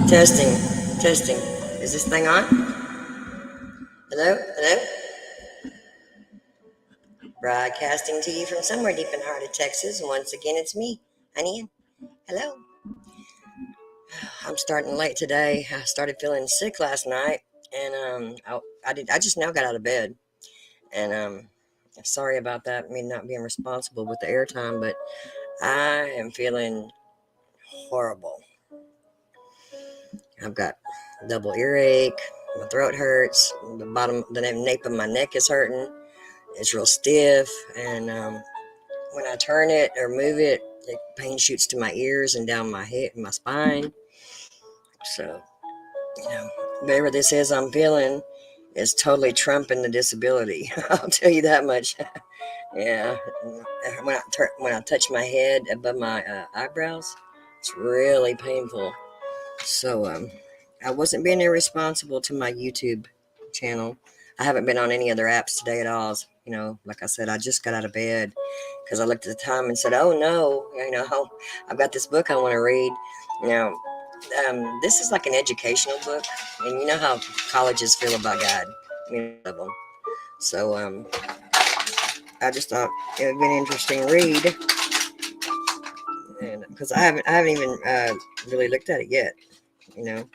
Testing, testing. Is this thing on? Hello, hello. Broadcasting to you from somewhere deep in the heart of Texas. And once again, it's me, Honey. Hello. I'm starting late today. I started feeling sick last night, and I just now got out of bed, and sorry about that. Me not being responsible with the airtime, but I am feeling horrible. I've got double earache. My throat hurts. The nape of my neck is hurting. It's real stiff, and when I turn it or move it, the pain shoots to my ears and down my head and my spine. So, whatever this is I'm feeling is totally trumping the disability. I'll tell you that much. Yeah, when I touch my head above my eyebrows, it's really painful. So, I wasn't being irresponsible to my YouTube channel. I haven't been on any other apps today at all. Like I said, I just got out of bed because I looked at the time and said, "Oh no, I've got this book I want to read." You know, this is like an educational book, and you know how colleges feel about God, of them. So I just thought it would be an interesting read, and because I haven't even really looked at it yet. You know,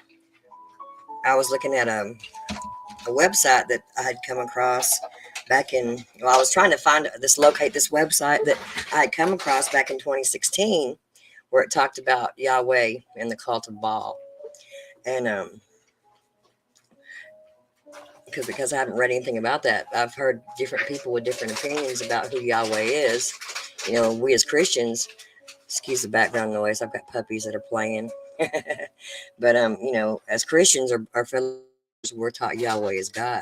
I was looking at a website that I had come across I was trying to locate this website that I had come across back in 2016, where it talked about Yahweh and the cult of Baal. And because I haven't read anything about that, I've heard different people with different opinions about who Yahweh is. We as Christians, excuse the background noise, I've got puppies that are playing. But as Christians, our fellows, we're taught Yahweh is God.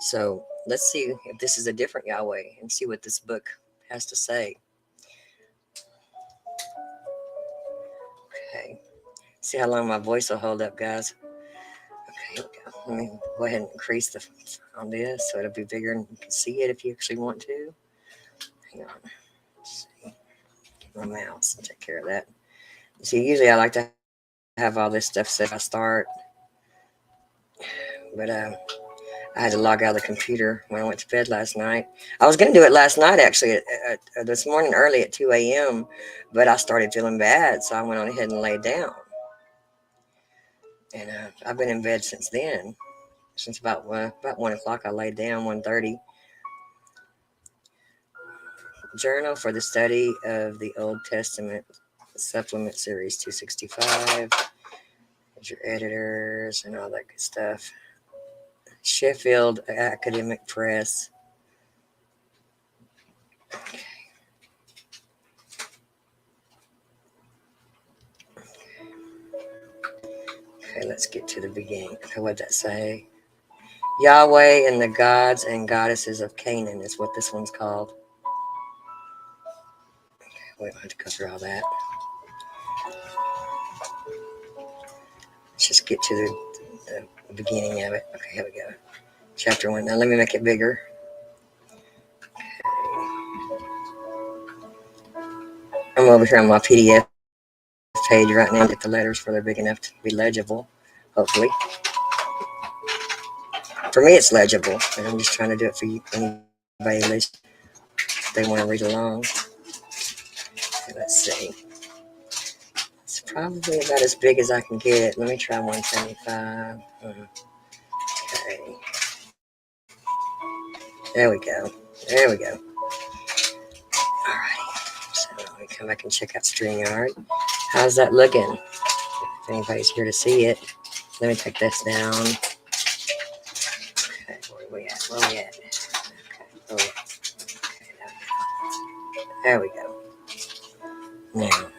So let's see if this is a different Yahweh and see what this book has to say. Okay. See how long my voice will hold up, guys. Okay, here we go. Let me go ahead and increase on this so it'll be bigger and you can see it if you actually want to. Hang on. Let's see. Get my mouse and take care of that. See, usually I like to have all this stuff set I start. But I had to log out of the computer when I went to bed last night. I was going to do it last night, actually, this morning early at 2 a.m., but I started feeling bad, so I went on ahead and laid down. And I've been in bed since then. Since about 1 o'clock, I laid down, 1:30. Journal for the Study of the Old Testament, Supplement Series 265. There's your editors and all that good stuff. Sheffield Academic Press. Okay. Okay, let's get to the beginning. Okay, what'd that say? Yahweh and the gods and goddesses of Canaan is what this one's called. Okay, we don't have to go through all that. Let's just get to the beginning of it. Okay, here we go. Chapter 1. Now let me make it bigger. I'm over here on my PDF page right now. Get the letters where they're big enough to be legible, hopefully. For me, it's legible, and I'm just trying to do it for you, anybody at least, if they want to read along. Okay, let's see. It's probably about as big as I can get it. Let me try 175. Okay. There we go. There we go. Alrighty. So let me come back and check out StreamYard. How's that looking? If anybody's here to see it. Let me take this down. Okay, where are we at? Okay, okay, there we go. Now.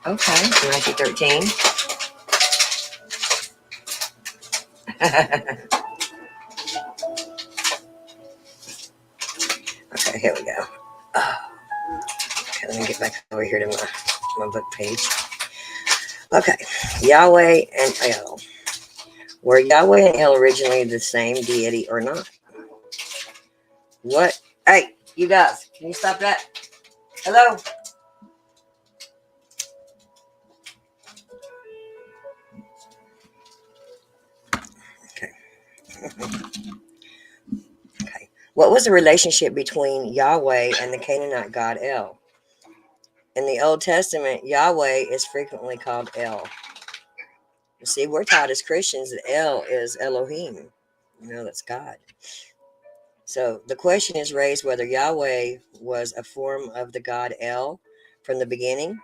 Okay, 1913. Okay, here we go. Okay, let me get back over here to my book page. Okay, Yahweh and El. Were Yahweh and El originally the same deity or not? What? Hey, you guys, can you stop that? Hello? Okay. Okay. What was the relationship between Yahweh and the Canaanite god El? In the Old Testament, Yahweh is frequently called El. You see, we're taught as Christians that El is Elohim. That's God. So the question is raised whether Yahweh was a form of the god El from the beginning,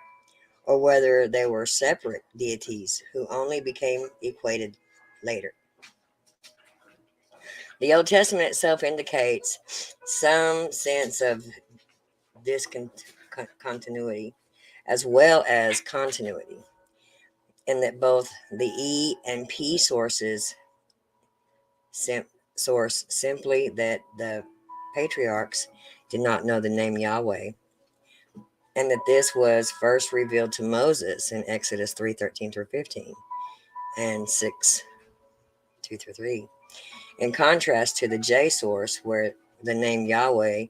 or whether they were separate deities who only became equated later. The Old Testament itself indicates some sense of discontinuity as well as continuity, in that both the E and P source simply that the patriarchs did not know the name Yahweh, and that this was first revealed to Moses in Exodus 3:13 through 15 and 6:2 through 3, in contrast to the J source, where the name Yahweh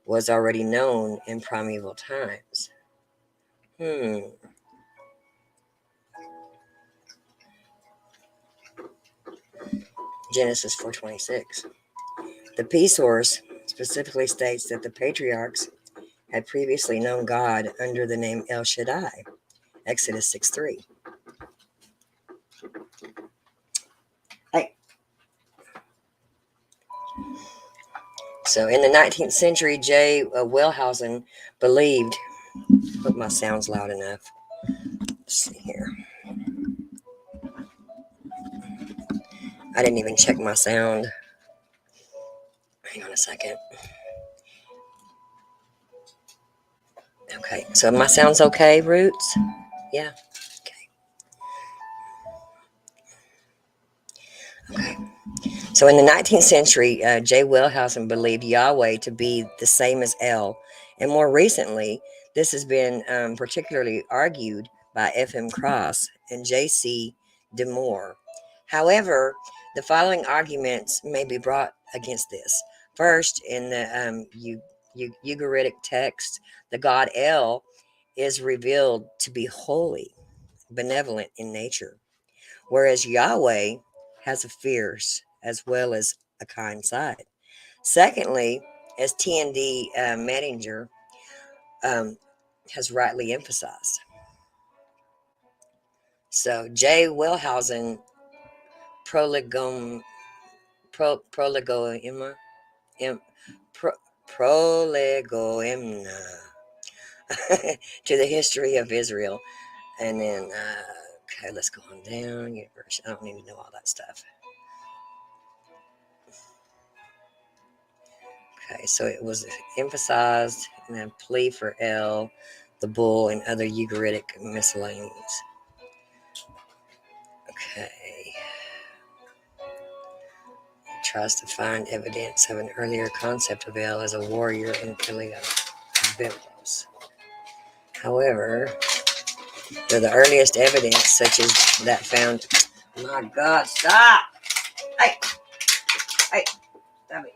was already known in primeval times. Genesis 4:26. The P source specifically states that the patriarchs had previously known God under the name El Shaddai, Exodus 6:3. Hey. So in the 19th century, J. Wellhausen believed, hope my sound's loud enough. Let's see here. I didn't even check my sound. Hang on a second. Okay, so my sound's okay, Roots? Yeah? Okay. So in the 19th century, J. Wellhausen believed Yahweh to be the same as El, and more recently, this has been particularly argued by F.M. Cross and J.C. DeMoore. However, the following arguments may be brought against this. First, in the Ugaritic text, the god El is revealed to be holy, benevolent in nature, whereas Yahweh has a fierce as well as a kind side. Secondly, as T&D Mettinger has rightly emphasized. So J. Wellhausen prolegom, prolegoima, prolegoimna to the history of Israel. And then, okay, let's go on down. Universe. I don't need to know all that stuff. Okay, so it was emphasized in a plea for El, the bull, and other Ugaritic miscellanies. Okay. It tries to find evidence of an earlier concept of El as a warrior in Biblos. However, the earliest evidence, such as that found. My God, stop! Hey! Hey! Stop it.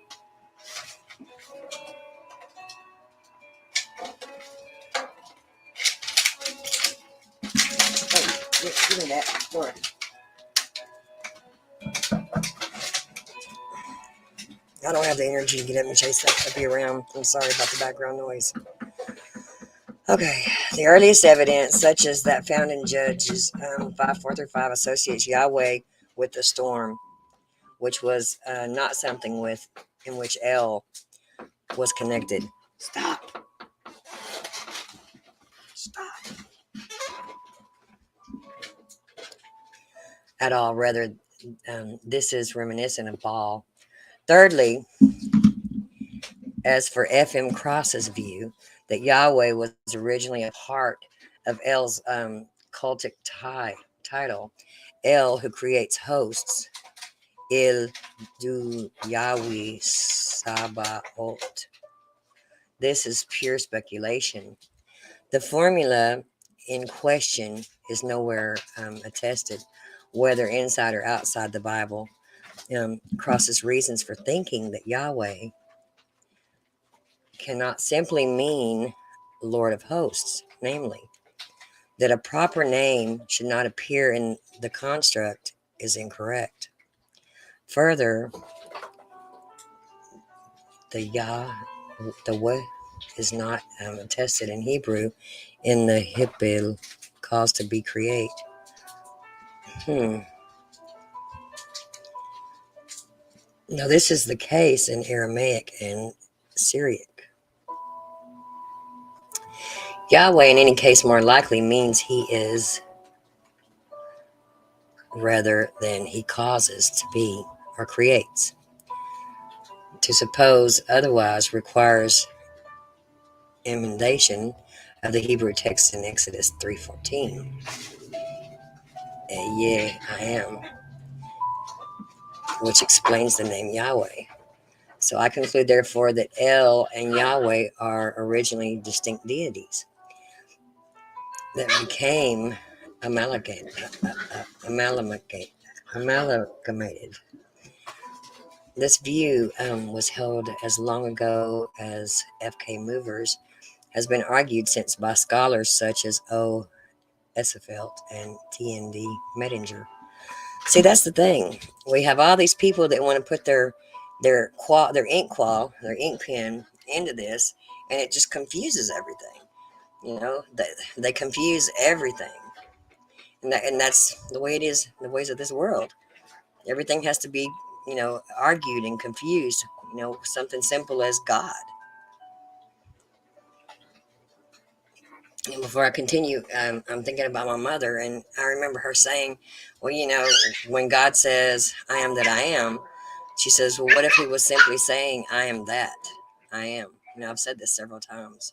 Hey, give me that. Sorry. I don't have the energy to get up and chase that puppy around. I'm sorry about the background noise. Okay, the earliest evidence, such as that found in Judges 5:4 through 5, associates Yahweh with the storm, which was not something in which El was connected. Stop! Stop! At all. Rather, this is reminiscent of Baal. Thirdly, as for F.M. Cross's view, that Yahweh was originally a part of El's cultic title, El, who creates hosts, Il du Yahweh Sabaoth. This is pure speculation. The formula in question is nowhere attested, whether inside or outside the Bible. Crosses reasons for thinking that Yahweh cannot simply mean Lord of hosts, namely, that a proper name should not appear in the construct is incorrect. Further, the Yahweh is not attested in Hebrew in the Hipil, cause to be create. Now, this is the case in Aramaic and Syriac. Yahweh, in any case, more likely means he is, rather than he causes to be or creates. To suppose otherwise requires emendation of the Hebrew text in Exodus 3:14. Yeah, I am, which explains the name Yahweh. So I conclude, therefore, that El and Yahweh are originally distinct deities that became amalgamated. This view was held as long ago as F.K. Movers, has been argued since by scholars such as O. Sheffield and T.N.D. Mettinger. See, that's the thing. We have all these people that want to put their ink pen into this, and it just confuses everything. They confuse everything, and that's the way it is. The ways of this world, everything has to be, argued and confused. Something simple as God. And before I continue, I'm thinking about my mother, and I remember her saying, well, when God says, I am that I am, she says, well, what if he was simply saying, I am that I am? I've said this several times.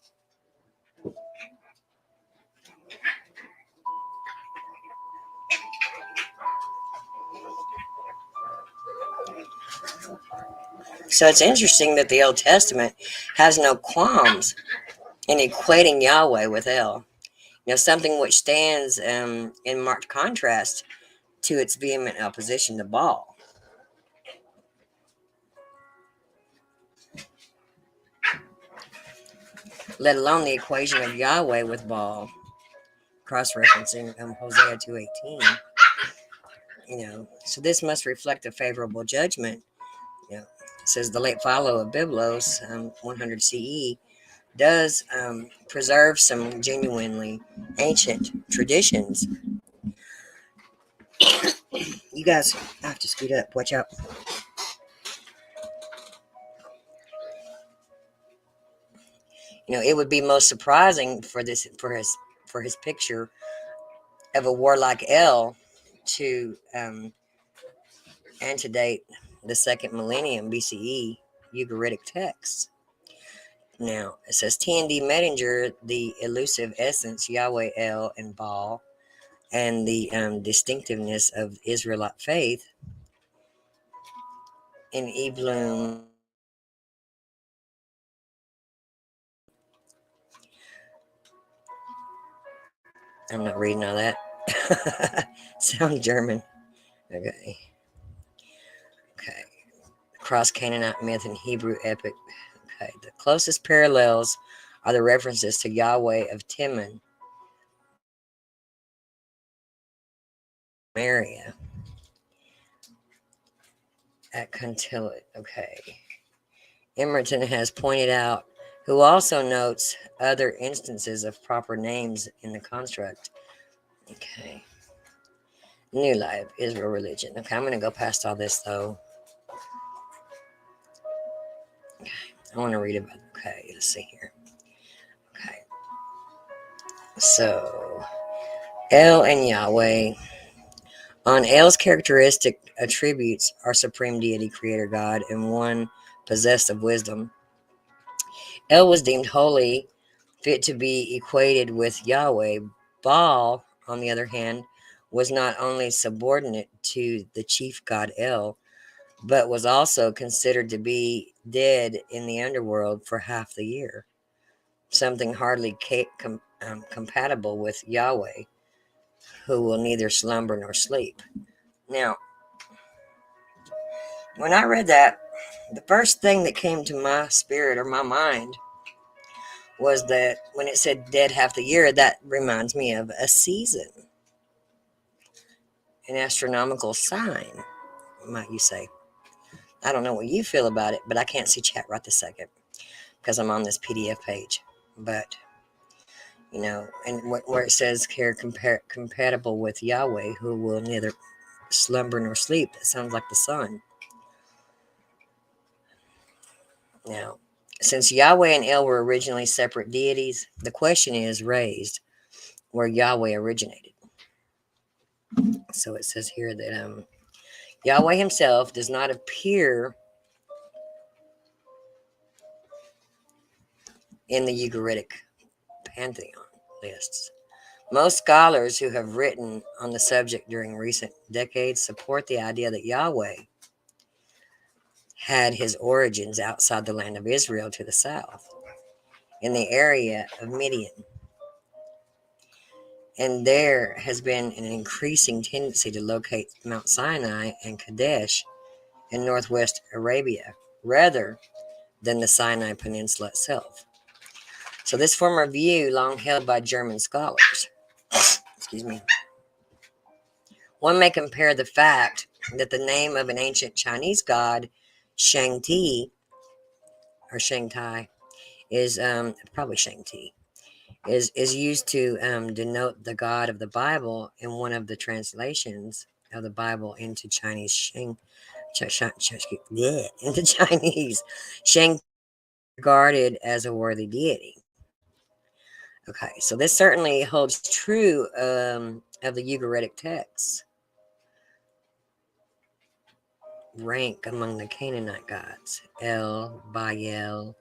So it's interesting that the Old Testament has no qualms in equating Yahweh with El. Something which stands in marked contrast to its vehement opposition to Baal. Let alone the equation of Yahweh with Baal, cross-referencing Hosea 2:18. So this must reflect a favorable judgment. It says the late Philo of Biblos, 100 CE, does preserve some genuinely ancient traditions. You guys have to scoot up. Watch out. It would be most surprising for his picture of a warlike El to antedate the second millennium BCE Ugaritic texts. Now, it says T.N.D. Mettinger, the elusive essence, Yahweh, El, and Baal, and the distinctiveness of Israelite faith in E. Bloom. I'm not reading all that. Sound German. Okay. Cross Canaanite myth and Hebrew epic. Okay. The closest parallels are the references to Yahweh of Timon, Maria, at Contillet. Okay. Emerton has pointed out, who also notes other instances of proper names in the construct. Okay. New Life, Israel religion. Okay, I'm going to go past all this, though. Okay, I want to read about, okay, let's see here. Okay. So, El and Yahweh. On El's characteristic attributes are supreme deity, creator God, and one possessed of wisdom. El was deemed holy, fit to be equated with Yahweh. Baal, on the other hand, was not only subordinate to the chief god El, but was also considered to be dead in the underworld for half the year, something hardly compatible with Yahweh, who will neither slumber nor sleep. Now, when I read that, the first thing that came to my spirit or my mind was that when it said dead half the year, that reminds me of a season, an astronomical sign, might you say. I don't know what you feel about it, but I can't see chat right this second because I'm on this PDF page. But, and where it says here, compatible with Yahweh, who will neither slumber nor sleep, that sounds like the sun. Now, since Yahweh and El were originally separate deities, the question is raised where Yahweh originated. So it says here that Yahweh himself does not appear in the Ugaritic pantheon lists. Most scholars who have written on the subject during recent decades support the idea that Yahweh had his origins outside the land of Israel to the south, in the area of Midian. And there has been an increasing tendency to locate Mount Sinai and Kadesh in northwest Arabia, rather than the Sinai Peninsula itself. So this former view, long held by German scholars, excuse me, one may compare the fact that the name of an ancient Chinese god, Shang-Ti, or Shang-Tai, is probably Shang-Ti, is used to denote the God of the Bible in one of the translations of the Bible into Chinese. Into Chinese, Shang regarded as a worthy deity. Okay, so this certainly holds true of the Ugaritic texts. Rank among the Canaanite gods, El, Baal,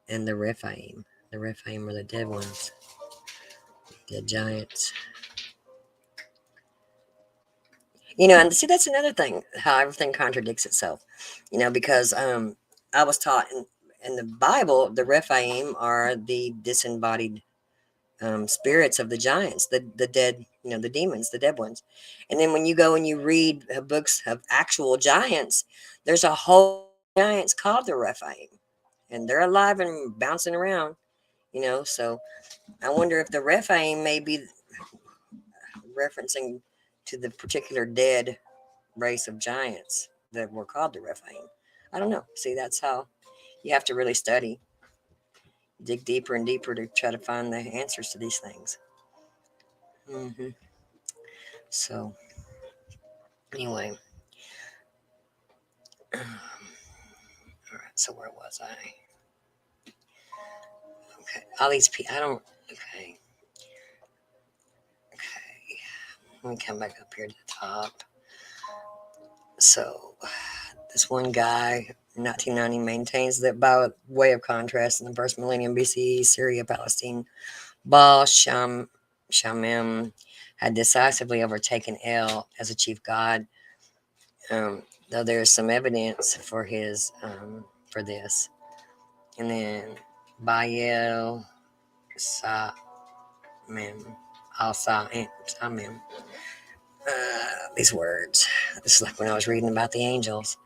and the Rephaim. The Rephaim are the dead ones, dead giants. And see, that's another thing, how everything contradicts itself. Because I was taught in the Bible, the Rephaim are the disembodied spirits of the giants, the dead, the demons, the dead ones. And then when you go and you read books of actual giants, there's a whole giants called the Rephaim, and they're alive and bouncing around. So I wonder if the Rephaim may be referencing to the particular dead race of giants that were called the Rephaim. I don't know. See, that's how you have to really study, dig deeper and deeper to try to find the answers to these things. So, anyway, all right. So where was I? Okay, all these people. I don't. Okay. Let me come back up here to the top. So, this one guy, 1990, maintains that by way of contrast, in the first millennium BCE, Syria, Palestine, Baal Shamim had decisively overtaken El as a chief god, though there is some evidence for his for this. And then Baal Samim, Samim. These words. This is like when I was reading about the angels.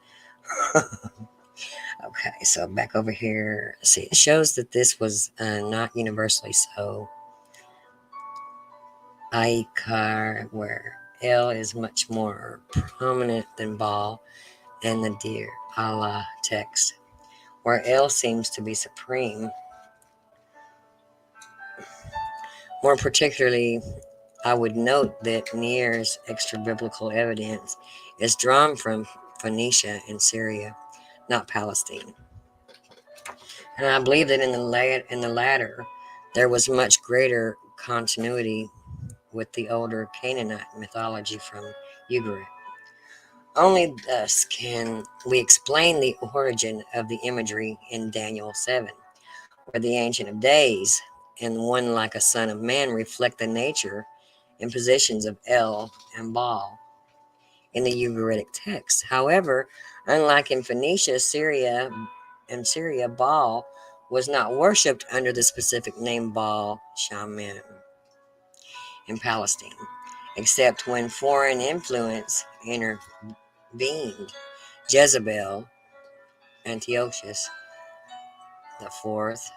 Okay, so back over here. See, it shows that this was not universally so. Aikar, where El is much more prominent than Baal, and the Dear Allah text, where El seems to be supreme. More particularly, I would note that Nier's extra biblical evidence is drawn from Phoenicia and Syria, not Palestine. And I believe that in the latter, there was much greater continuity with the older Canaanite mythology from Ugarit. Only thus can we explain the origin of the imagery in Daniel 7, where the Ancient of Days and one like a son of man reflect the nature and positions of El and Baal in the Ugaritic text. However, unlike in Phoenicia, Syria, Baal was not worshipped under the specific name Baal Shamim in Palestine, except when foreign influence intervened. Jezebel, Antiochus the Fourth,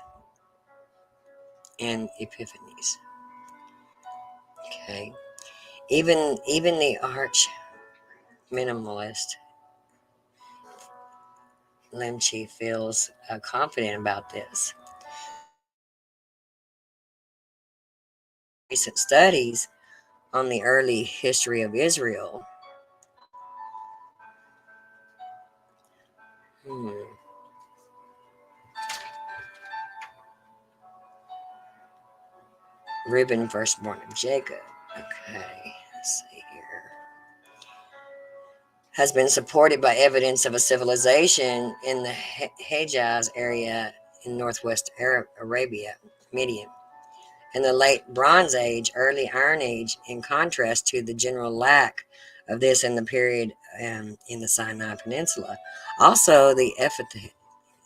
and epiphanies. Okay. Even the arch minimalist Lemche feels confident about this. Recent studies on the early history of Israel. Hmm. Reuben, firstborn of Jacob. Okay, let's see here. Has been supported by evidence of a civilization in the Hejaz area in northwest Arabia, Midian, in the late Bronze Age, early Iron Age, in contrast to the general lack of this in the period in the Sinai Peninsula. Also, the epithet,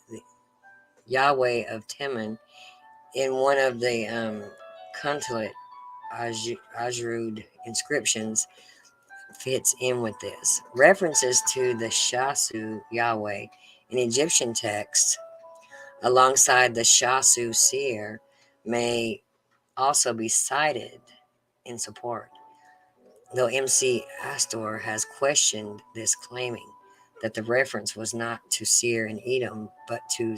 the Yahweh of Teman, in one of the Kuntalit Ajrud inscriptions fits in with this. References to the Shasu Yahweh in Egyptian texts alongside the Shasu Seer may also be cited in support, though MC Astor has questioned this, claiming that the reference was not to Seir in Edom but to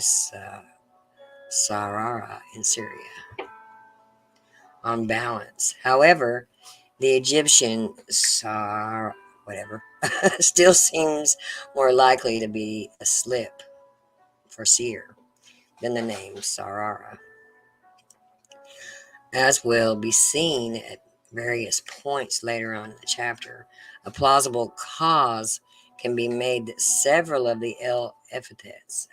Sarara in Syria. On balance, however, the Egyptian Sar whatever still seems more likely to be a slip for seer than the name Sarara, as will be seen at various points later on in the chapter. A plausible cause can be made that several of the El epithets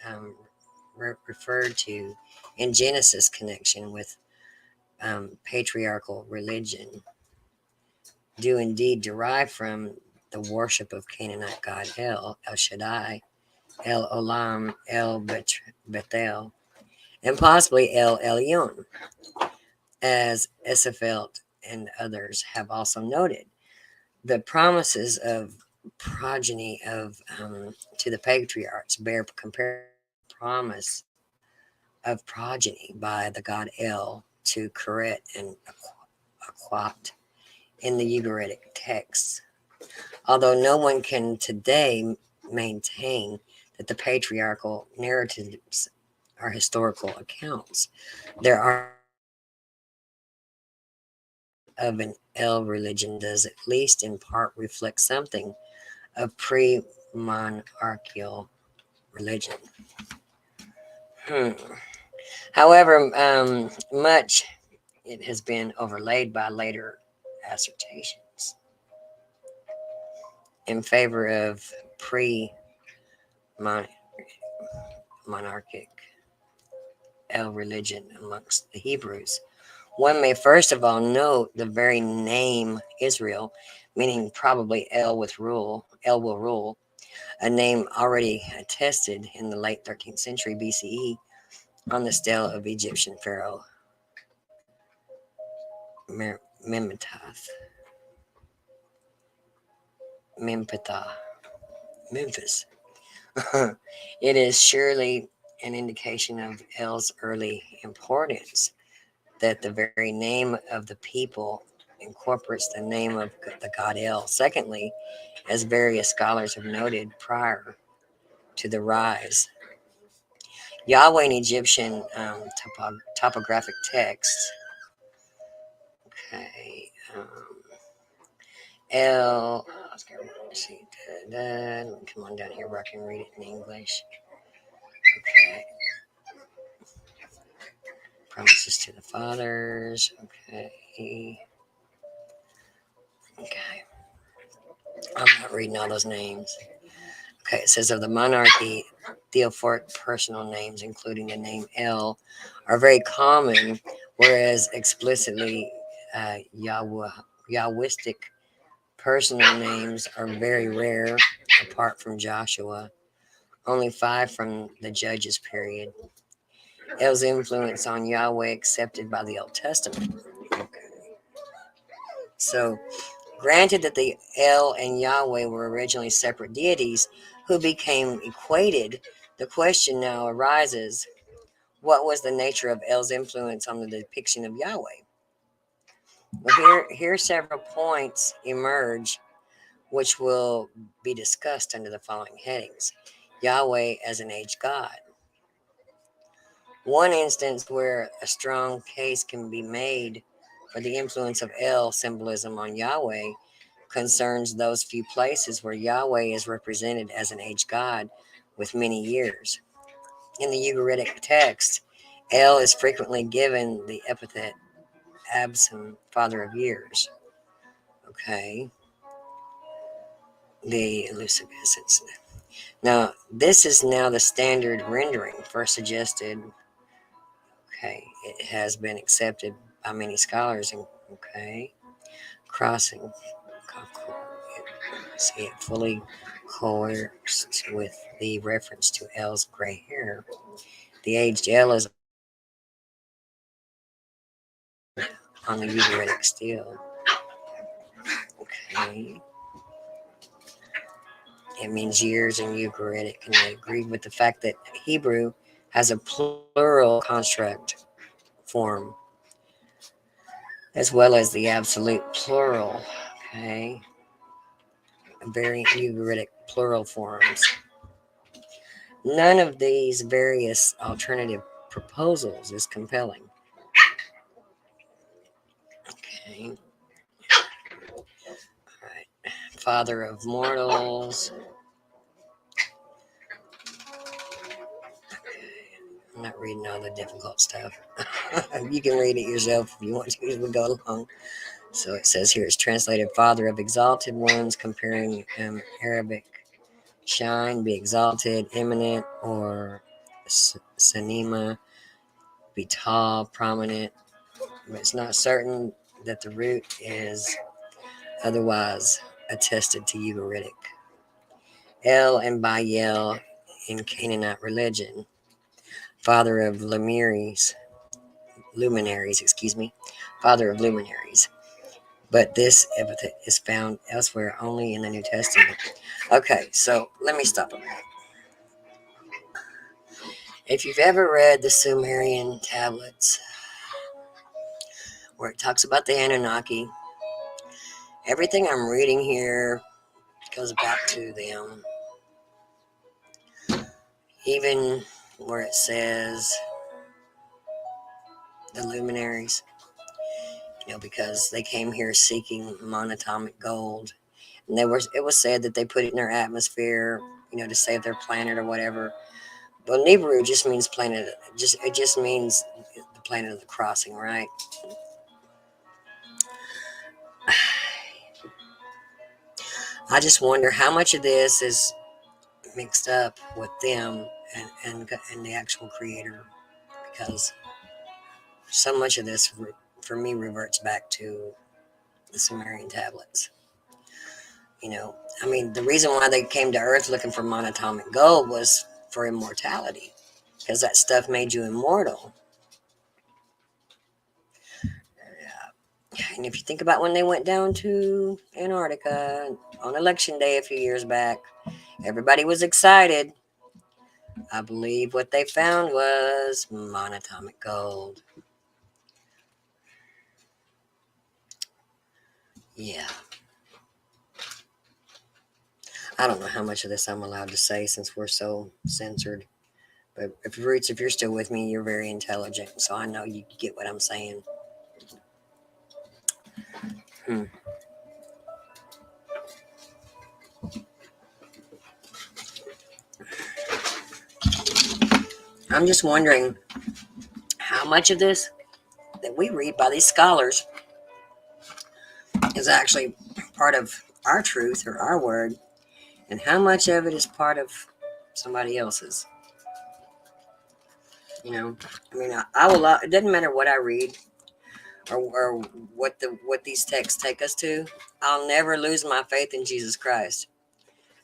referred to in Genesis connection with patriarchal religion do indeed derive from the worship of Canaanite god El Shaddai, El Olam, El Bethel, and possibly El Elyon, as Esafelt and others have also noted. The promises of progeny of to the patriarchs bear comparison to the promise of progeny by the god El to Keret and Aquat in the Ugaritic texts. Although no one can today maintain that the patriarchal narratives are historical accounts, there are of an El religion does at least in part reflect something of pre-monarchical religion. Hmm. However, much it has been overlaid by later assertions in favor of pre-monarchic El religion amongst the Hebrews. One may first of all note the very name Israel, meaning probably El will rule, a name already attested in the late 13th century BCE on the stele of Egyptian pharaoh Memphis, Memphis. It is surely an indication of El's early importance that the very name of the people incorporates the name of the god El. Secondly, as various scholars have noted prior to the rise, Yahweh in Egyptian topographic texts. Okay. El, let's see. Let me come on down here where I can read it in English. Okay. Promises to the fathers. Okay. Okay. I'm not reading all those names. Okay, it says of the monarchy, theophoric personal names, including the name El, are very common, whereas explicitly Yahwistic personal names are very rare, apart from Joshua. Only 5 from the Judges period. El's influence on Yahweh accepted by the Old Testament. Okay. So, granted that the El and Yahweh were originally separate deities who became equated, the question now arises, What was the nature of El's influence on the depiction of Yahweh? Well, here several points emerge which will be discussed under the following headings. Yahweh as an aged God. One instance where a strong case can be made for the influence of El symbolism on Yahweh concerns those few places where Yahweh is represented as an aged God with many years. In the Ugaritic text, El is frequently given the epithet Absam, father of years. Okay, the elusive essence. Now, this is now the standard rendering first suggested. Okay, it has been accepted by many scholars. And okay, crossing, see it fully coerced with the reference to El's gray hair. The aged El is on the Ugaritic still. Okay, it means years in Ugaritic, and they agreed with the fact that Hebrew has a plural construct form as well as the absolute plural. Okay, variant Ugaritic plural forms. None of these various alternative proposals is compelling. Okay, all right. Father of mortals. I'm not reading all the difficult stuff. You can read it yourself if you want to as we go along. So it says here it's translated Father of exalted ones, comparing Arabic shine, be exalted, eminent, or Sanima, be tall, prominent. But it's not certain that the root is otherwise attested to Ugaritic. El and Bayel in Canaanite religion, father of father of luminaries. But this epithet is found elsewhere only in the New Testament. Okay, so let me stop a minute. If you've ever read the Sumerian tablets, where it talks about the Anunnaki, everything I'm reading here goes back to them. Even where it says the luminaries, because they came here seeking monatomic gold. And it was said that they put it in their atmosphere, to save their planet or whatever. But Nibiru just means planet. It just means the planet of the crossing, right? I just wonder how much of this is mixed up with them and the actual creator, because so much of this for me reverts back to the Sumerian tablets. The reason why they came to Earth looking for monatomic gold was for immortality, because that stuff made you immortal. And if you think about when they went down to Antarctica on election day a few years back, everybody was excited. I believe what they found was monatomic gold. Yeah. I don't know how much of this I'm allowed to say since we're so censored. But if you're still with me, you're very intelligent, so I know you get what I'm saying. Hmm. I'm just wondering how much of this that we read by these scholars is actually part of our truth or our word, and how much of it is part of somebody else's. I will. It doesn't matter what I read or what these texts take us to. I'll never lose my faith in Jesus Christ,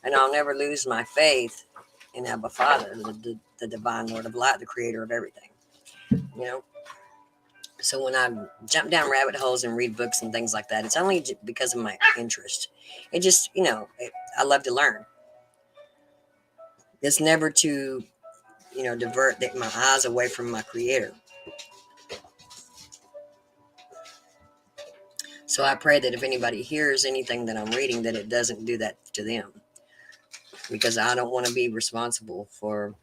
and I'll never lose my faith in Abba Father, the divine Lord of Light, the Creator of everything. You know. So when I jump down rabbit holes and read books and things like that, it's only because of my interest. It just, I love to learn. It's never to divert my eyes away from my Creator. So I pray that if anybody hears anything that I'm reading, that it doesn't do that to them, because I don't want to be responsible for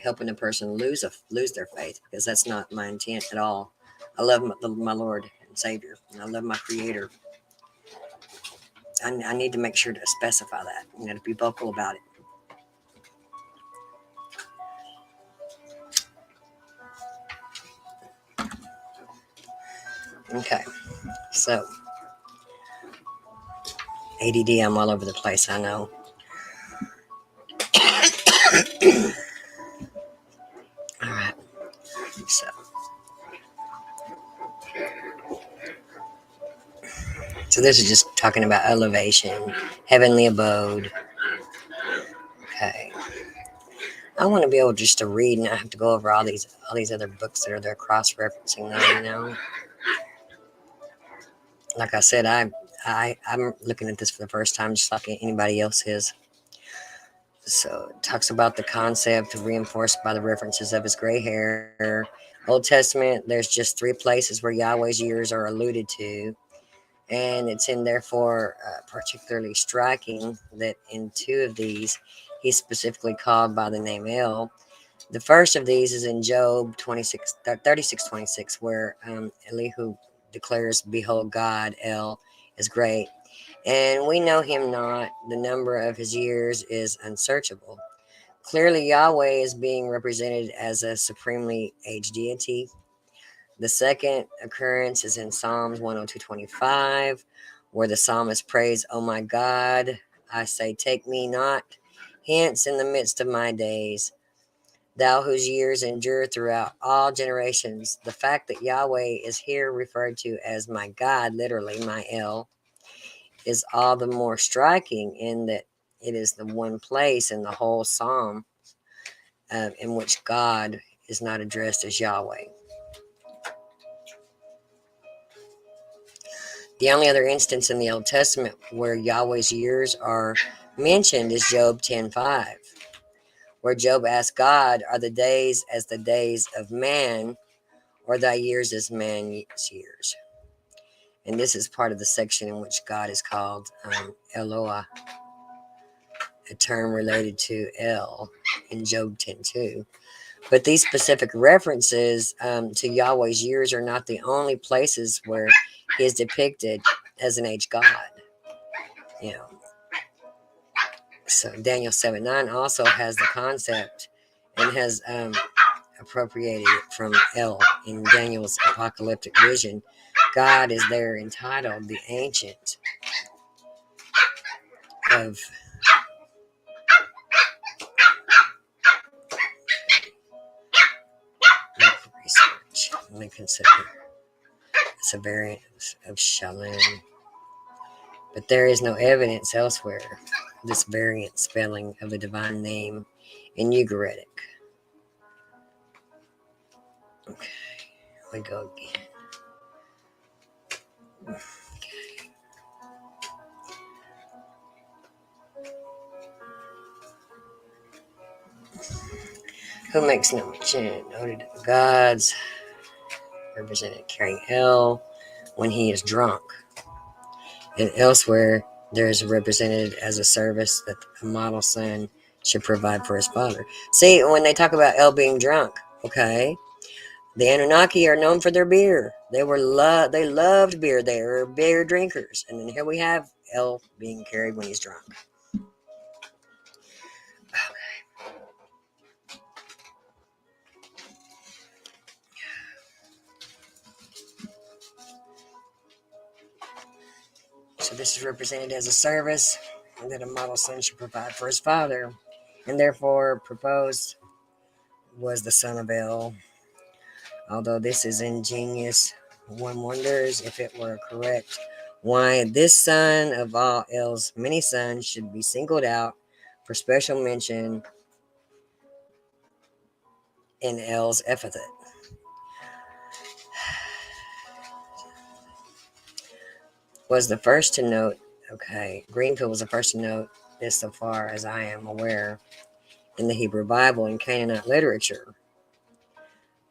helping a person lose their faith, because that's not my intent at all. I love my Lord and Savior, and I love my Creator. I need to make sure to specify that, to be vocal about it. Okay, so ADD, I'm all over the place, I know. All right, so this is just talking about elevation, heavenly abode. Okay, I want to be able just to read and not have to go over all these other books that are there cross-referencing them. Like I said, I'm looking at this for the first time, just like anybody else is. So it talks about the concept reinforced by the references of his gray hair. Old Testament, there's just 3 places where Yahweh's years are alluded to, and it's in therefore particularly striking that in 2 of these, he's specifically called by the name El. The first of these is in Job 36:26, where Elihu declares, "Behold, God, El, is great, and we know him not. The number of his years is unsearchable." Clearly, Yahweh is being represented as a supremely aged deity. The second occurrence is in Psalms 102:25, where the psalmist prays, "Oh my God, I say, take me not hence in the midst of my days. Thou whose years endure throughout all generations." The fact that Yahweh is here referred to as my God, literally my El, is all the more striking in that it is the one place in the whole psalm in which God is not addressed as Yahweh. The only other instance in the Old Testament where Yahweh's years are mentioned is Job 10:5, where Job asks God, "Are the days as the days of man, or thy years as man's years?" And this is part of the section in which God is called Eloah, a term related to El in Job 10:2. But these specific references to Yahweh's years are not the only places where he is depicted as an aged God. So Daniel 7:9 also has the concept and has appropriated it from El in Daniel's apocalyptic vision. God is there entitled the Ancient of research. Let me consider. It's a variant of Shalom. But there is no evidence elsewhere of this variant spelling of the divine name in Ugaritic. Okay, we go again. Who makes no mention noted gods represented carrying El when he is drunk. And elsewhere, there is represented as a service that a model son should provide for his father. See, when they talk about El being drunk, okay, the Anunnaki are known for their beer. They loved beer. They were beer drinkers. And then here we have El being carried when he's drunk. So this is represented as a service that a model son should provide for his father, and therefore proposed was the son of El. Although this is ingenious, one wonders if it were correct why this son of all El's many sons should be singled out for special mention in El's epithet. Was the first to note, okay, Greenfield was the first to note this so far as I am aware. in the Hebrew Bible and Canaanite literature.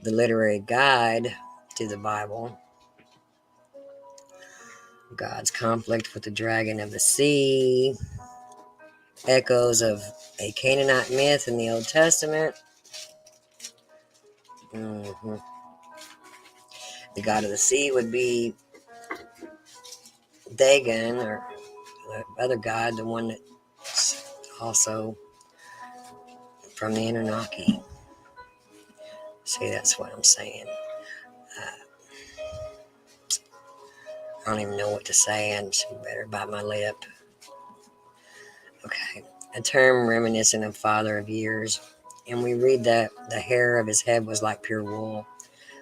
The literary guide to the Bible, God's conflict with the dragon of the sea, echoes of a Canaanite myth in the Old Testament. The god of the sea would be Dagon, or the other god, the one that's also from the Anunnaki. See, that's what I'm saying. I don't even know what to say. I better bite my lip. Okay. A term reminiscent of Father of Years. And we read that the hair of his head was like pure wool,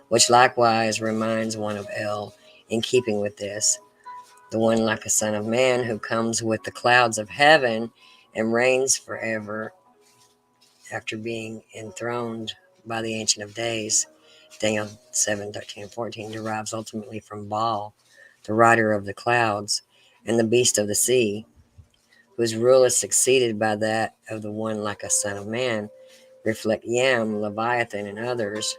which likewise reminds one of El. In keeping with this, the one like a son of man who comes with the clouds of heaven and reigns forever after being enthroned by the Ancient of Days. Daniel 7:13-14 derives ultimately from Baal, the rider of the clouds, and the beast of the sea, whose rule is succeeded by that of the one like a son of man, reflect Yam, Leviathan, and others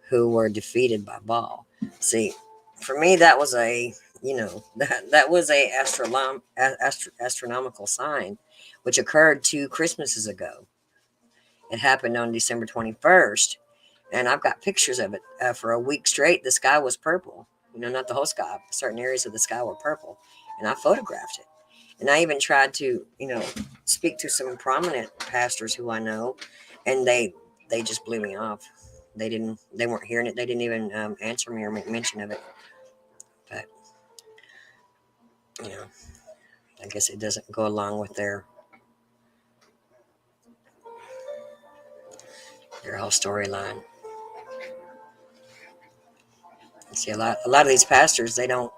who were defeated by Baal. See, for me, that was that was a astronomical sign, which occurred 2 Christmases ago. It happened on December 21st, and I've got pictures of it. For a week straight, the sky was purple. Not the whole sky. Certain areas of the sky were purple, and I photographed it. And I even tried to, speak to some prominent pastors who I know, and they just blew me off. They weren't hearing it. They didn't even answer me or make mention of it. But, I guess it doesn't go along with their whole storyline. See, a lot of these pastors, they don't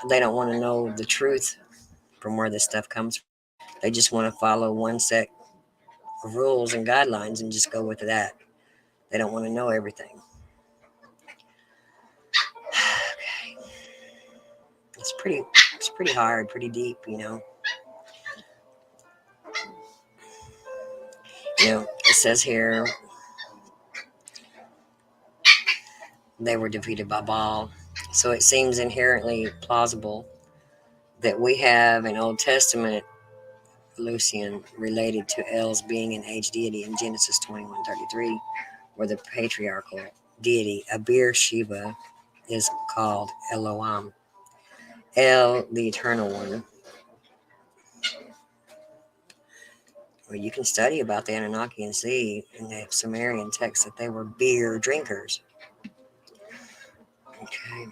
want to know the truth from where this stuff comes from. They just want to follow one set of rules and guidelines and just go with that. They don't want to know everything. Okay. It's pretty hard, pretty deep, It says here they were defeated by Baal. So it seems inherently plausible that we have an Old Testament Lucian related to El's being an age deity in Genesis 21:33, where the patriarchal deity Abir Sheba is called Elohim. El, the Eternal One. Well, you can study about the Anunnaki and see in the Sumerian text that they were beer drinkers. Okay.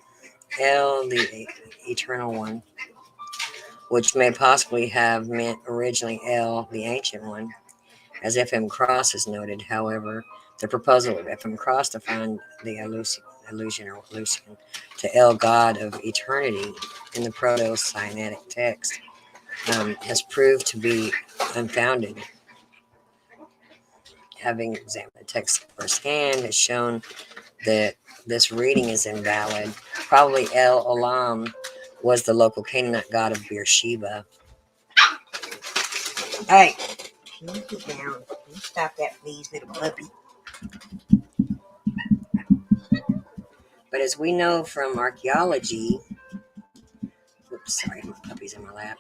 El, the Eternal One, which may possibly have meant originally El, the Ancient One, as F.M. Cross has noted. However, the proposal of F.M. Cross to find the allusion to El, God of eternity, in the Proto-Sinaitic text has proved to be unfounded. Having examined the text firsthand has shown that this reading is invalid. Probably El Olam was the local Canaanite god of Beersheba. Hey, can you get down? Can you stop that, please, little puppy? But as we know from archaeology, my puppy's in my lap,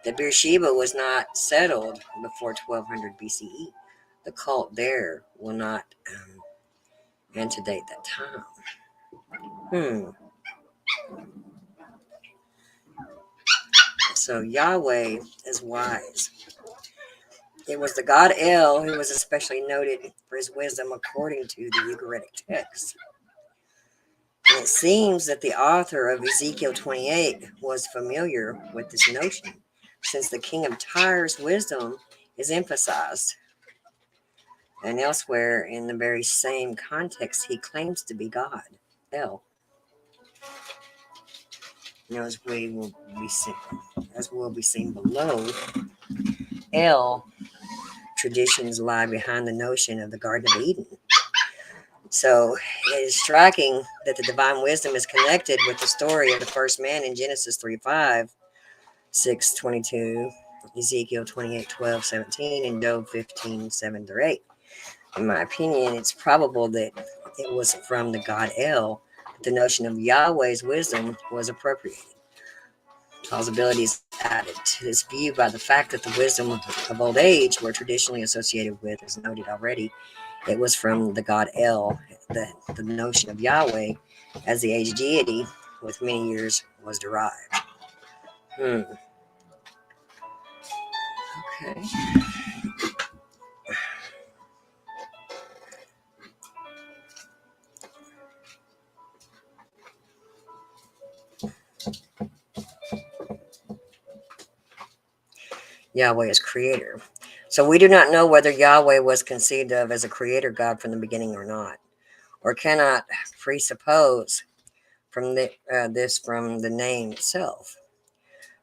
that Beersheba was not settled before 1200 BCE. The cult there will not antedate that time. So Yahweh is wise. It was the god El who was especially noted for his wisdom according to the Ugaritic text. And it seems that the author of Ezekiel 28 was familiar with this notion, since the king of Tyre's wisdom is emphasized. And elsewhere in the very same context, he claims to be God, El. As will be seen below, El traditions lie behind the notion of the Garden of Eden. So it is striking that the divine wisdom is connected with the story of the first man in Genesis 3:5, 6:22, Ezekiel 28:12-17, and Job 15:7-8. In my opinion, it's probable that it was from the god El that the notion of Yahweh's wisdom was appropriated. Plausibility is added to this view by the fact that the wisdom of old age were traditionally associated with, as noted already, it was from the god El that the notion of Yahweh as the aged deity with many years was derived. Okay. Yahweh is creator. So we do not know whether Yahweh was conceived of as a creator God from the beginning or not, or cannot presuppose from this from the name itself.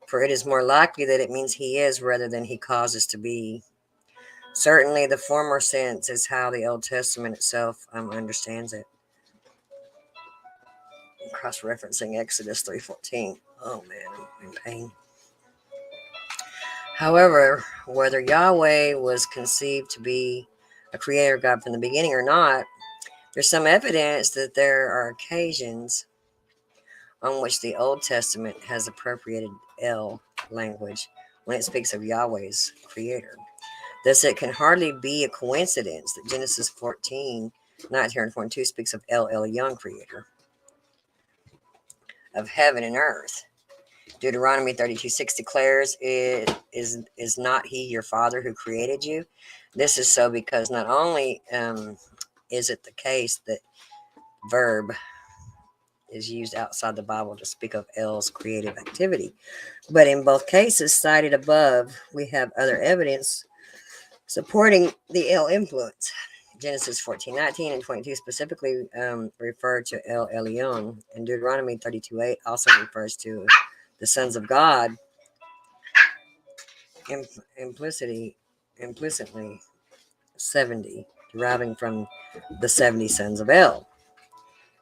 For it is more likely that it means he is rather than he causes to be. Certainly, the former sense is how the Old Testament itself understands it. Cross-referencing Exodus 3:14. Oh man, I'm in pain. However, whether Yahweh was conceived to be a creator God from the beginning or not, there's some evidence that there are occasions on which the Old Testament has appropriated El language when it speaks of Yahweh's creator. Thus, it can hardly be a coincidence that Genesis 14:19 and 22 speaks of El Elyon, creator of heaven and earth. Deuteronomy 32:6 declares, is not he your father who created you? This is so because not only is it the case that verb is used outside the Bible to speak of El's creative activity, but in both cases cited above, we have other evidence supporting the El influence. Genesis 14:19 and 22 specifically refer to El Elyon, and Deuteronomy 32:8 also refers to the sons of God implicitly 70, deriving from the 70 sons of El.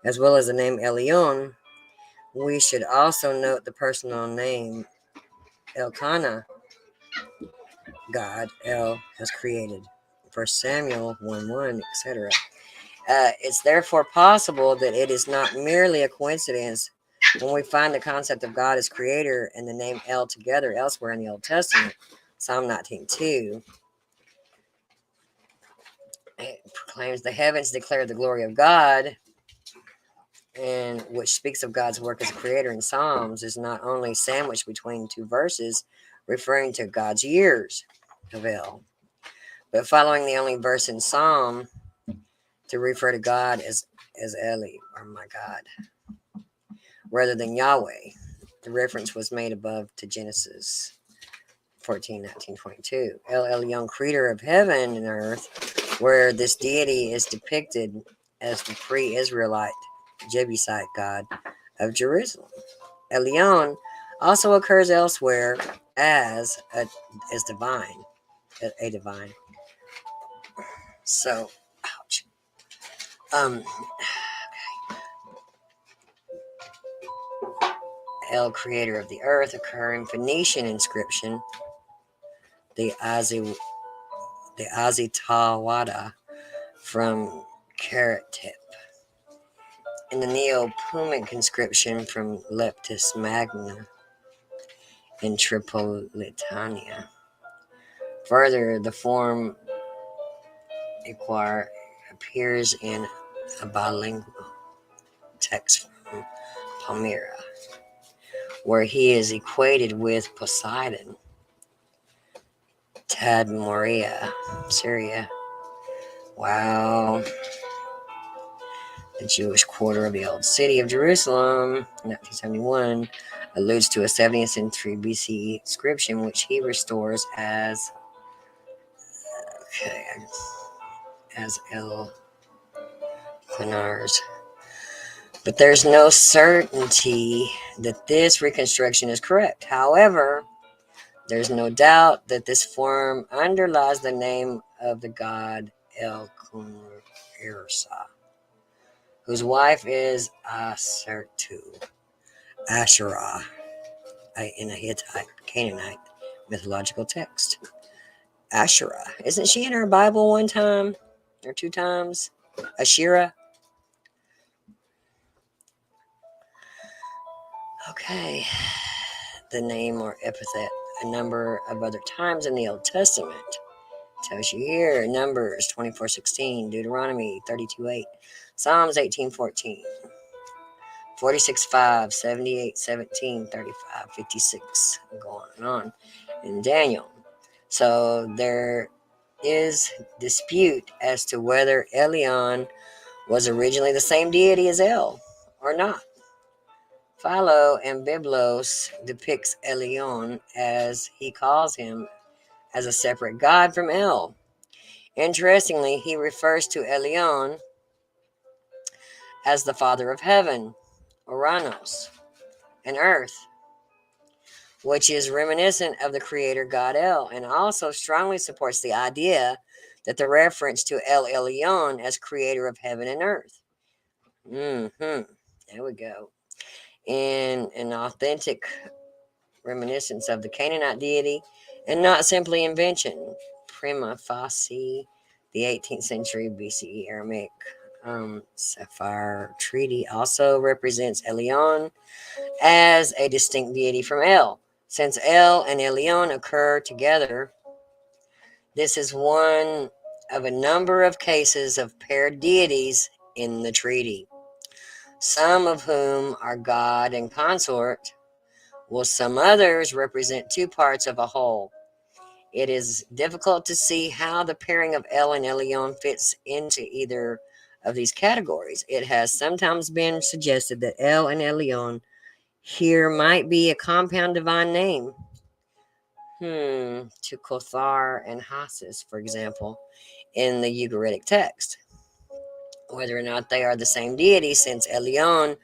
As well as the name Elyon, we should also note the personal name Elkanah, God, El has created. 1 Samuel 1:1, etc. It's therefore possible that it is not merely a coincidence when we find the concept of God as creator and the name El together elsewhere in the Old Testament. Psalm 19:2 proclaims the heavens declare the glory of God, and which speaks of God's work as a creator in Psalms, is not only sandwiched between two verses referring to God's years of El, but following the only verse in Psalm to refer to God as Eli, or my God, rather than Yahweh. The reference was made above to Genesis 14:19-22. El Elyon, creator of heaven and earth, where this deity is depicted as the pre-Israelite Jebusite god of Jerusalem. Elyon also occurs elsewhere as divine, a divine. So, ouch. El, creator of the earth, occur in Phoenician inscription, the Azitawada from Karaktip, in the Neo-Pumic inscription from Leptis Magna in Tripolitania. Further, the form Iquar appears in a bilingual text from Palmyra, where he is equated with Poseidon. Tadmoria, Syria. Wow. The Jewish quarter of the old city of Jerusalem, 1971, alludes to a 70th century BCE inscription which he restores as El Quinars. But there's no certainty that this reconstruction is correct. However, there's no doubt that this form underlies the name of the god El Quirsa, whose wife is Asherah, in a Hittite, Canaanite mythological text. Asherah. Isn't she in our Bible one time or two times? Asherah. Okay. The name or epithet a number of other times in the Old Testament. Tells you here, Numbers 24:16, Deuteronomy 32:8, Psalms 18:14, 46:5, 78:17, 35:56, going on. In Daniel. So there is dispute as to whether Elion was originally the same deity as El or not. Philo and Biblos depicts Elion, as he calls him, as a separate god from El. Interestingly, he refers to Elion as the father of heaven, Oranos, and earth, which is reminiscent of the creator god El, and also strongly supports the idea that the reference to El Elyon as creator of heaven and earth. There we go. In an authentic reminiscence of the Canaanite deity, and not simply invention. Prima facie, the 18th century BCE Aramaic Sapphire Treaty also represents Elyon as a distinct deity from El. Since El and Elyon occur together, this is one of a number of cases of paired deities in the treaty, some of whom are God and consort, while some others represent two parts of a whole. It is difficult to see how the pairing of El and Elyon fits into either of these categories. It has sometimes been suggested that El and Elyon here might be a compound divine name. To Kothar and Hasis, for example, in the Ugaritic text. Whether or not they are the same deity, since Elyon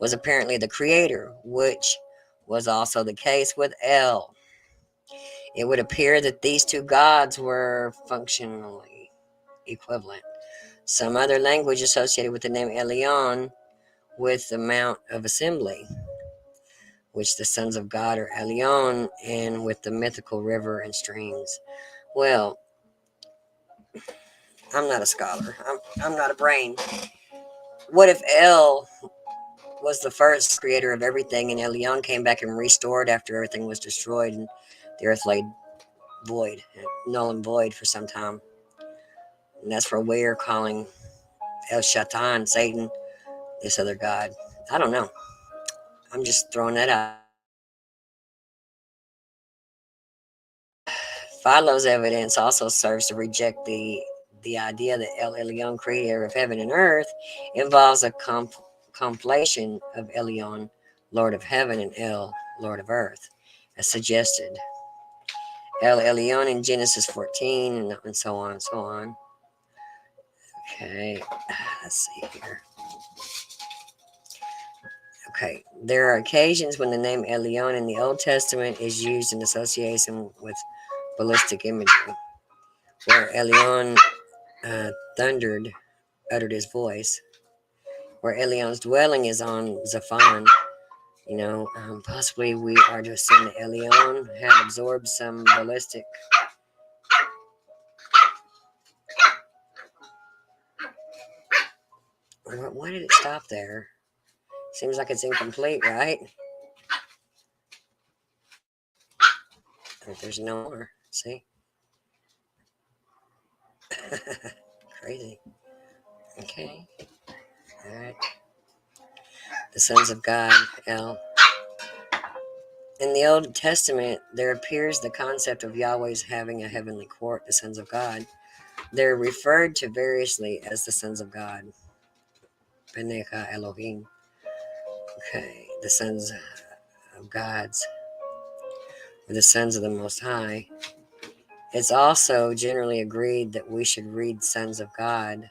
was apparently the creator, which was also the case with El. It would appear that these two gods were functionally equivalent. Some other language associated with the name Elyon with the Mount of Assembly, which the sons of God are Elyon, and with the mythical river and streams. Well, I'm not a scholar. I'm not a brain. What if El was the first creator of everything, and Elyon came back and restored after everything was destroyed and the earth lay void, null and void for some time? And that's where we're calling El Shaitan, Satan, this other god. I don't know. I'm just throwing that out. Philo's evidence also serves to reject the idea that El Elyon, creator of heaven and earth, involves a conflation of Elyon, Lord of heaven, and El, Lord of earth, as suggested. El Elyon in Genesis 14, and so on and so on. Okay, let's see here. Okay, there are occasions when the name Elyon in the Old Testament is used in association with ballistic imagery, where Elyon uttered his voice, where Elyon's dwelling is on Zaphon. Possibly we are to assume that Elyon had absorbed some ballistic. Why did it stop there? Seems like it's incomplete, right? There's no more. See? Crazy. Okay. All right. The sons of God, El. In the Old Testament, there appears the concept of Yahweh's having a heavenly court, the sons of God. They're referred to variously as the sons of God. Benecha Elohim. Okay, the sons of gods, or the sons of the Most High. It's also generally agreed that we should read sons of God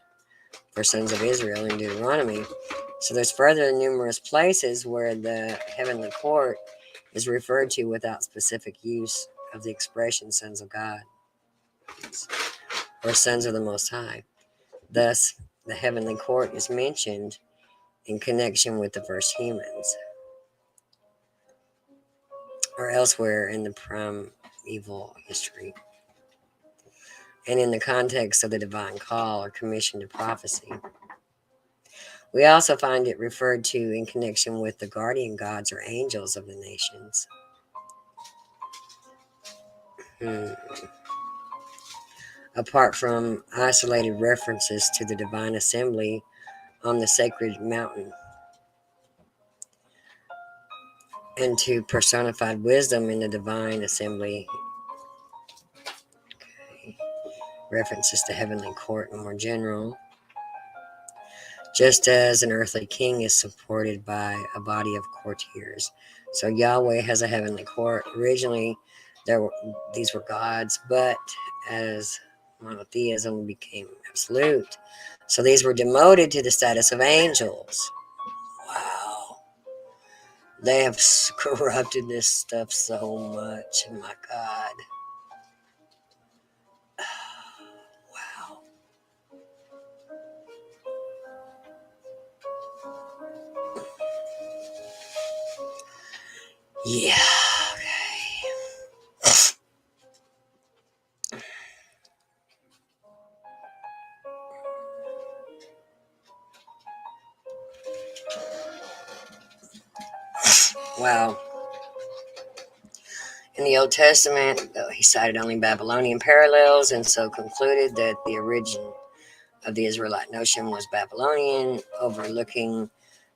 for sons of Israel in Deuteronomy. So there's further numerous places where the heavenly court is referred to without specific use of the expression sons of God or sons of the Most High. Thus, the heavenly court is mentioned in connection with the first humans, or elsewhere in the evil history, and in the context of the divine call or commission to prophecy. We also find it referred to in connection with the guardian gods or angels of the nations. Apart from isolated references to the divine assembly on the sacred mountain and to personified wisdom in the divine assembly, references to heavenly court in more general, just as an earthly king is supported by a body of courtiers. So Yahweh has a heavenly court. Originally, these were gods, but as monotheism became absolute, so these were demoted to the status of angels. Wow. They have corrupted this stuff so much. My God. Wow. Yeah. Wow. In the Old Testament, though he cited only Babylonian parallels and so concluded that the origin of the Israelite notion was Babylonian, overlooking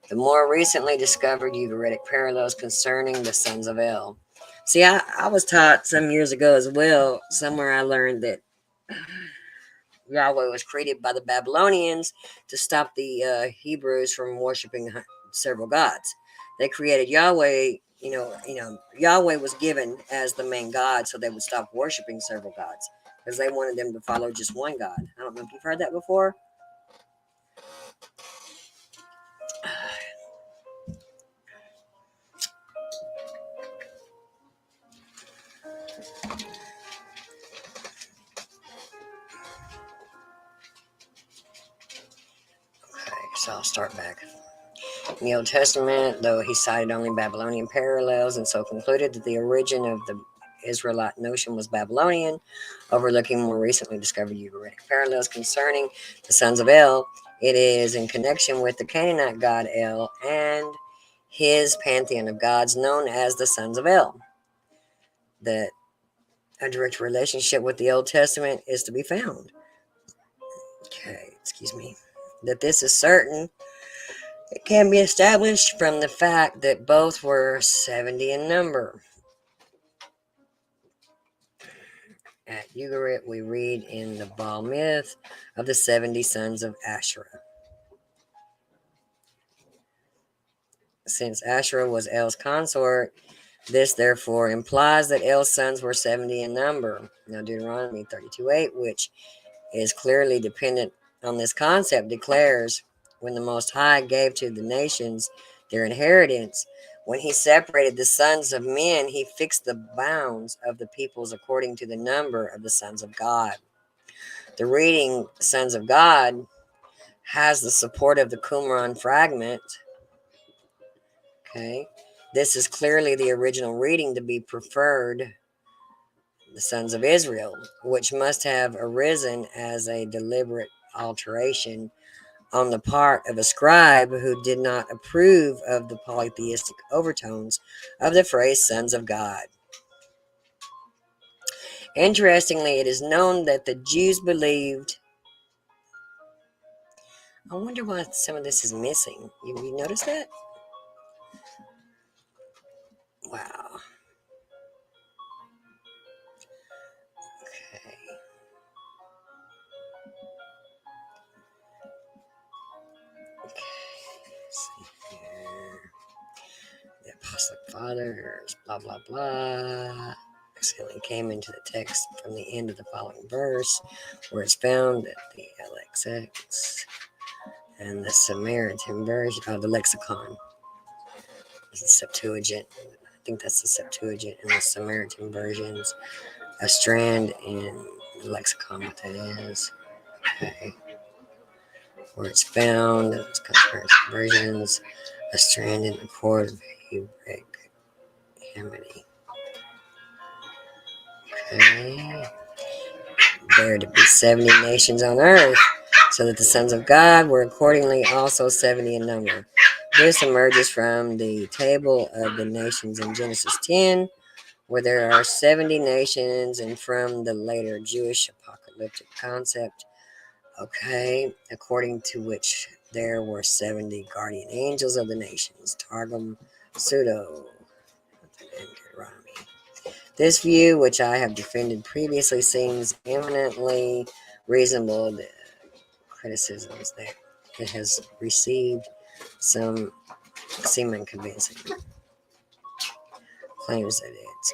the more recently discovered Ugaritic parallels concerning the sons of El. See, I was taught some years ago as well, somewhere I learned that Yahweh was created by the Babylonians to stop the Hebrews from worshiping several gods. They created Yahweh. Yahweh was given as the main God, so they would stop worshiping several gods because they wanted them to follow just one God. I don't know if you've heard that before. Okay, so I'll start back. In the Old Testament, though he cited only Babylonian parallels and so concluded that the origin of the Israelite notion was Babylonian, overlooking more recently discovered Ugaritic parallels concerning the sons of El, it is in connection with the Canaanite god El and his pantheon of gods known as the sons of El that a direct relationship with the Old Testament is to be found. Okay, excuse me. That this is certain, it can be established from the fact that both were 70 in number. At Ugarit, we read in the Baal myth of the 70 sons of Asherah. Since Asherah was El's consort, this therefore implies that El's sons were 70 in number. Now, Deuteronomy 32:8, which is clearly dependent on this concept, declares, when the Most High gave to the nations their inheritance, when he separated the sons of men, he fixed the bounds of the peoples according to the number of the sons of God. The reading sons of God has the support of the Qumran fragment. Okay. This is clearly the original reading to be preferred, the sons of Israel, which must have arisen as a deliberate alteration on the part of a scribe who did not approve of the polytheistic overtones of the phrase sons of God. Interestingly, it is known that the Jews believed. I wonder why some of this is missing. You notice that? Wow. Okay. Okay. Let's see here. The Apostolic Fathers, blah, blah, blah. Accidentally came into the text from the end of the following verse, where it's found that the LXX and the Samaritan version, the lexicon, is the Septuagint. I think that's the Septuagint and the Samaritan versions. A strand in the lexicon, what that is. Okay. Where it's found, it's concurrent versions, a strand in the chord of Hebraic hymny. Okay. There to be 70 nations on earth, so that the sons of God were accordingly also 70 in number. This emerges from the table of the nations in Genesis 10, where there are 70 nations, and from the later Jewish apocalyptic concept, okay, according to which there were 70 guardian angels of the nations. Targum Pseudo. Deuteronomy. This view, which I have defended previously, seems eminently reasonable. The criticisms that it has received some seem unconvincing. Claims that it's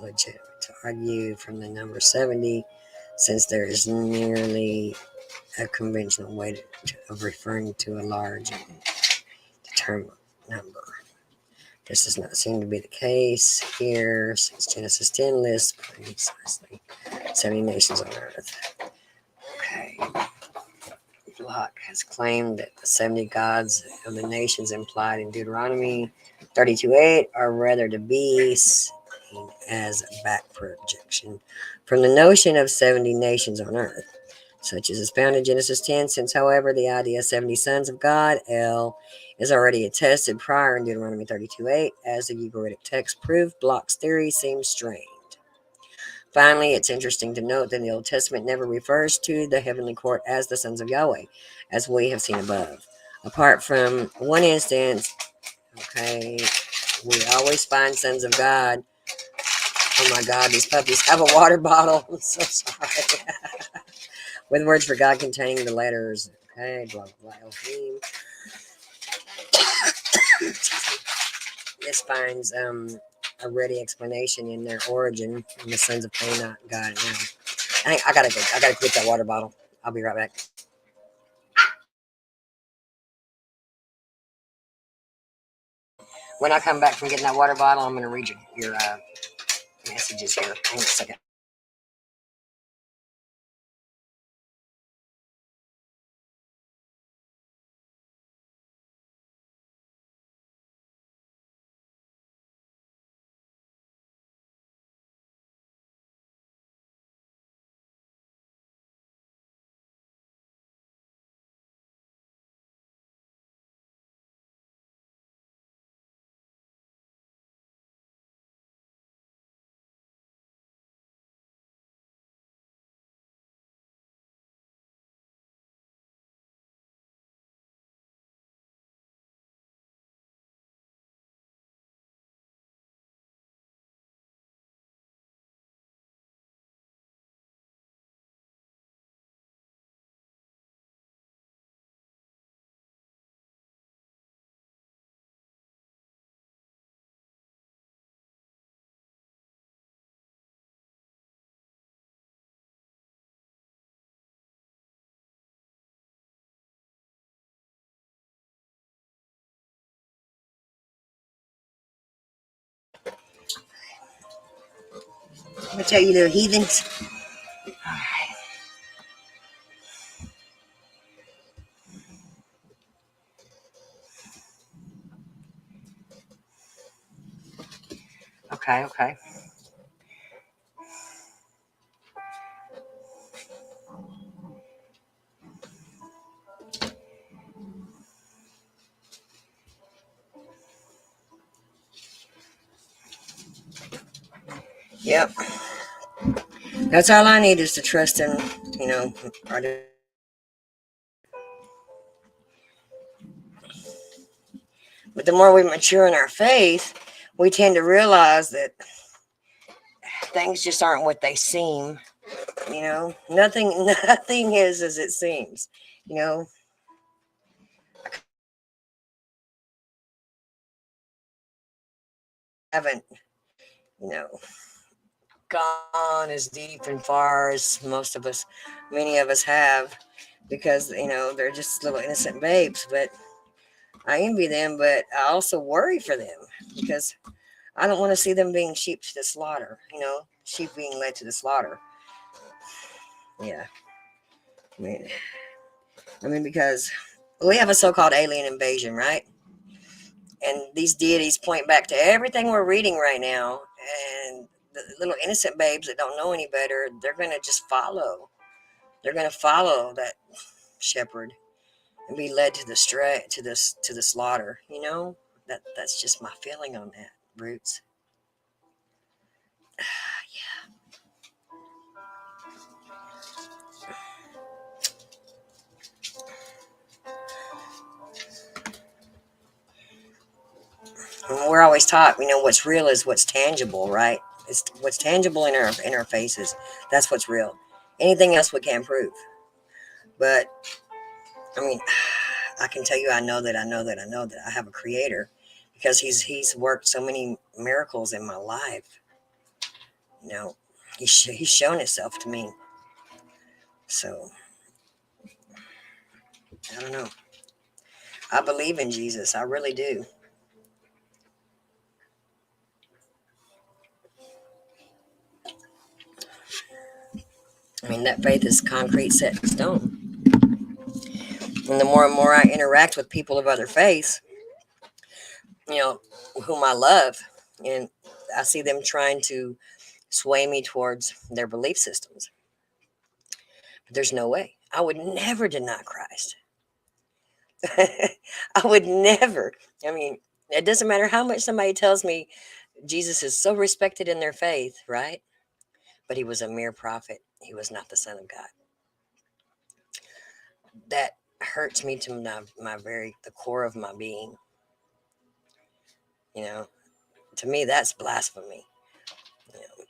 legitimate to argue from the number 70, since there is nearly a conventional way of referring to a large and determined number. This does not seem to be the case here, since Genesis 10 lists precisely 70 nations on earth. Okay. Locke has claimed that the 70 gods of the nations implied in Deuteronomy 32:8 are rather to be seen as a back projection from the notion of 70 nations on earth, such as is found in Genesis 10, since, however, the idea of 70 sons of God, L, is already attested prior in Deuteronomy 32:8, as the Ugaritic text proof, Bloch's theory seems strained. Finally, it's interesting to note that the Old Testament never refers to the heavenly court as the sons of Yahweh, as we have seen above. Apart from one instance, okay, we always find sons of God. Oh my God, these puppies have a water bottle. I'm so sorry. With words for God containing the letters, okay, blah, blah, blah, Elohim. This finds a ready explanation in their origin in the sons of Canaan. God, now. I gotta go. I gotta quit that water bottle. I'll be right back. When I come back from getting that water bottle, I'm gonna read your messages here. Hang on a second. I'm gonna tell you, they're heathens. Okay, okay. Yep. That's all I need is to trust in, you know, but the more we mature in our faith, we tend to realize that things just aren't what they seem. You know, nothing is as it seems. You know, haven't, you know, gone as deep and far as many of us have, because, you know, they're just little innocent babes. But I envy them, but I also worry for them, because I don't want to see them being sheep to the slaughter, you know, sheep being led to the slaughter. Yeah. I mean, because we have a so-called alien invasion, right? And these deities point back to everything we're reading right now, and the little innocent babes that don't know any better, they're going to just follow. They're going to follow that shepherd and be led to the to the slaughter. That's just my feeling on that, Roots. And we're always taught, what's real is what's tangible, right? It's what's tangible in our faces. That's what's real. Anything else we can't prove. But I mean, I can tell you, I know that I have a creator because he's worked so many miracles in my life. You know, he's shown himself to me. So I don't know. I believe in Jesus. I really do. I mean, that faith is concrete, set in stone. And the more and more I interact with people of other faiths, you know, whom I love, and I see them trying to sway me towards their belief systems. But there's no way. I would never deny Christ. I would never. I mean, it doesn't matter how much somebody tells me Jesus is so respected in their faith, right? But he was a mere prophet. He was not the Son of God. That hurts me to my very the core of my being. You know, to me, that's blasphemy.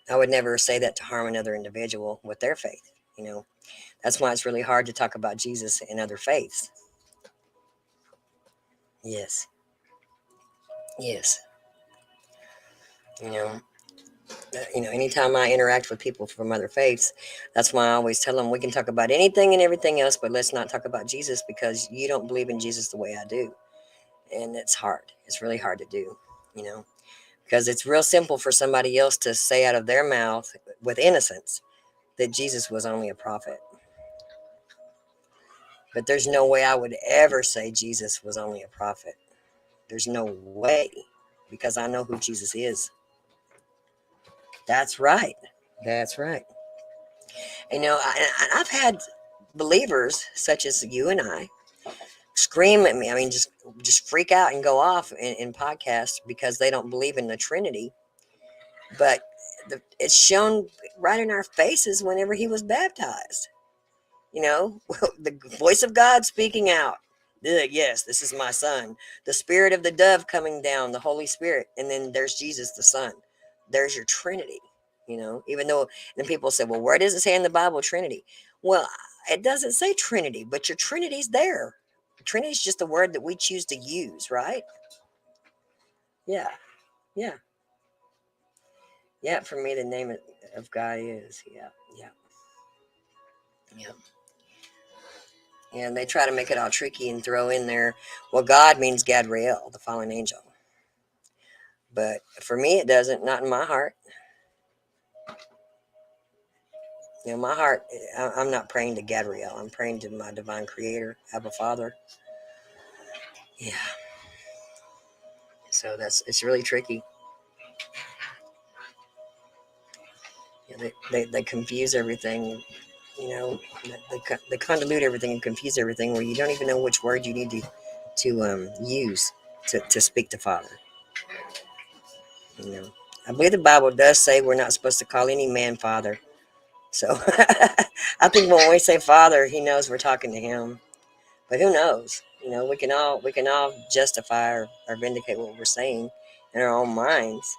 I would never say that to harm another individual with their faith. That's why it's really hard to talk about Jesus in other faiths. Yes, yes. You know, anytime I interact with people from other faiths, that's why I always tell them we can talk about anything and everything else, but let's not talk about Jesus because you don't believe in Jesus the way I do, and it's hard. It's really hard to do. You know, because it's real simple for somebody else to say out of their mouth with innocence that Jesus was only a prophet. But there's no way I would ever say Jesus was only a prophet. There's no way because I know who Jesus is. That's right. That's right. I've had believers such as you and I scream at me. I mean, just freak out and go off in podcasts because they don't believe in the Trinity. But it's shown right in our faces whenever he was baptized. The voice of God speaking out. Yes, this is my son. The spirit of the dove coming down, the Holy Spirit. And then there's Jesus, the Son. There's your Trinity. Even though, and people say, well, where does it say in the Bible Trinity? Well, it doesn't say Trinity, but your Trinity's there. Trinity is just a word that we choose to use, right? Yeah, yeah, yeah. For me, the name of God is, yeah, yeah, yeah. And they try to make it all tricky and throw in there, well, God means Gadriel, the fallen angel. But for me, it doesn't, not in my heart. My heart, I'm not praying to Gadriel. I'm praying to my divine creator, Abba Father. Yeah. So it's really tricky. They confuse everything, they convolute everything and confuse everything where you don't even know which word you need to use to speak to Father. I believe the Bible does say we're not supposed to call any man Father. So I think when we say Father, he knows we're talking to him. But who knows? We can all justify or vindicate what we're saying in our own minds.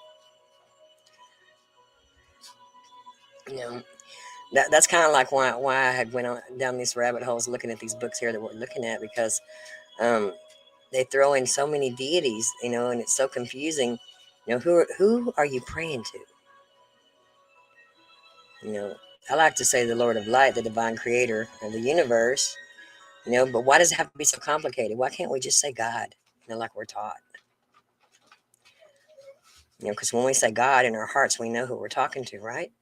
You know, that's kind of like why I had went on down these rabbit holes looking at these books here that we're looking at because um, they throw in so many deities, and it's so confusing. Who are you praying to? You know, I like to say the Lord of Light, the divine creator of the universe. But why does it have to be so complicated? Why can't we just say God? Like we're taught. Because when we say God in our hearts, we know who we're talking to, right?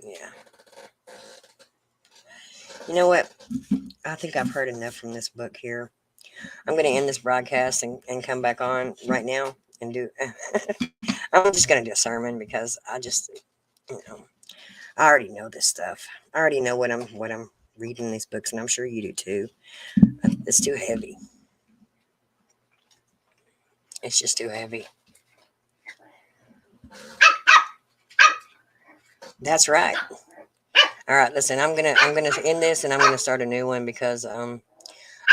Yeah. You know what? I think I've heard enough from this book here. I'm going to end this broadcast and come back on right now and do. I'm just going to do a sermon because I just, you know, I already know this stuff. I already know what I'm reading in these books, and I'm sure you do too. It's too heavy. It's just too heavy. That's right. All right, listen. I'm gonna end this, and I'm gonna start a new one because I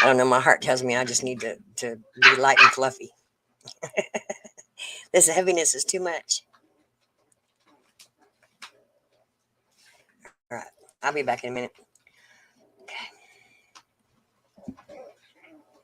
don't know. My heart tells me I just need to be light and fluffy. This heaviness is too much. All right, I'll be back in a minute.